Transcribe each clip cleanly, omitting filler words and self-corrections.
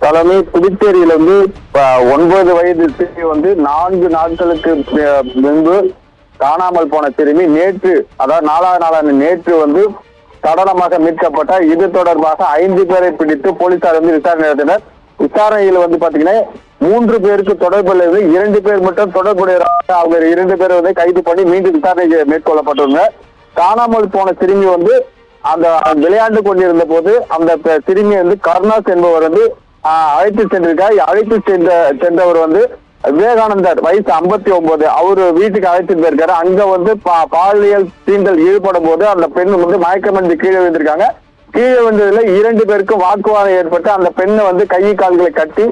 தலைமை புதுச்சேரியில 9 வயது சிறுமி 4 நாட்களுக்கு முன்பு காணாமல் போன சிறுமி நேற்று, அதாவது 4வது நாளான நேற்று சடலமாக மீட்கப்பட்ட. இது தொடர்பாக 5 பேரை பிடித்து போலீசார் விசாரணை நடத்தினர். விசாரணையில் பாத்தீங்கன்னா 3 பேருக்கு தொடர்புள்ள 2 பேர் மட்டும் தொடர்புடையவராக அவங்க 2 பேரை கைது பண்ணி மீண்டும் விசாரணை மேற்கொள்ளப்பட்டுள்ளன. காணாமல் போன சிறுமி அந்த விளையாண்டு கொண்டிருந்த போது அந்த சிறுமி கருணாஸ் என்பவர் அழைத்து சென்றிருக்கார். அழைத்து சென்றவர் விவேகானந்தர் வயசு 59. அவரு வீட்டுக்கு அழைத்து போயிருக்காரு. அங்க பாலியல் தீண்டல் ஈடுபடும் போது அந்த பெண் மயக்கமடைந்து கீழே விழுந்திருக்காங்க. கீழே விழுந்ததுல 2 பேருக்கும் வாக்குவாதம் ஏற்பட்டு அந்த பெண்ணை கை கால்களை கட்டி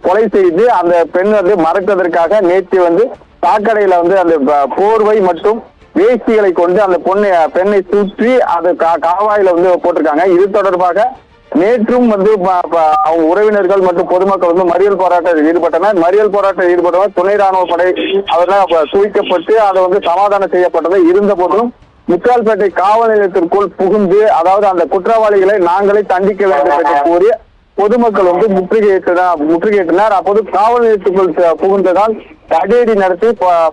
கொலை செய்து அந்த பெண் மறப்பதற்காக நேற்று சாக்கடையில அந்த போர்வை மற்றும் வேஷ்டிகளை கொண்டு அந்த பெண்ணை சுற்றி அந்த காவாயில போட்டிருக்காங்க. இது தொடர்பாக நேற்றும் அவங்க உறவினர்கள் மற்றும் பொதுமக்கள் மறியல் போராட்டத்தில் ஈடுபட்டனர். மறியல் போராட்டத்தில் ஈடுபட்டவர் துணை ராணுவ படை அவர்கள் குவிக்கப்பட்டு அதை சமாதானம் செய்யப்பட்டது. இருந்த போதிலும் முக்கால்பேட்டை காவல் நிலையத்திற்குள் புகுந்து, அதாவது அந்த குற்றவாளிகளை நாங்களே தண்டிக்க வேண்டும் என்று கூறி பொதுமக்கள் முற்றுகையிட்டனர். அப்போது காவல் நிலையத்துக்குள் புகுந்ததால் தடியடி நடத்தி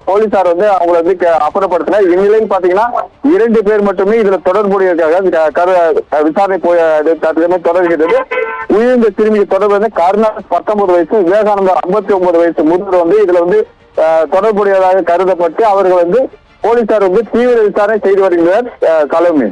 போலீசார் அவங்களை அப்புறப்படுத்தினர். இந்நிலையில் பாத்தீங்கன்னா 2 பேர் மட்டுமே இதுல தொடர்புடையதாக விசாரணை தொடர்கிறது. உயிர்ந்த சிறுமிக்கு தொடர்பு கருணாஸ் 19 வயசு, விவேகானந்தர் 59 வயசு முதிர்வர் இதுல தொடர்புடையதாக கருதப்பட்டு அவர்கள் போலீசார் தீவிர விசாரணை செய்து வருகின்றனர். கலமே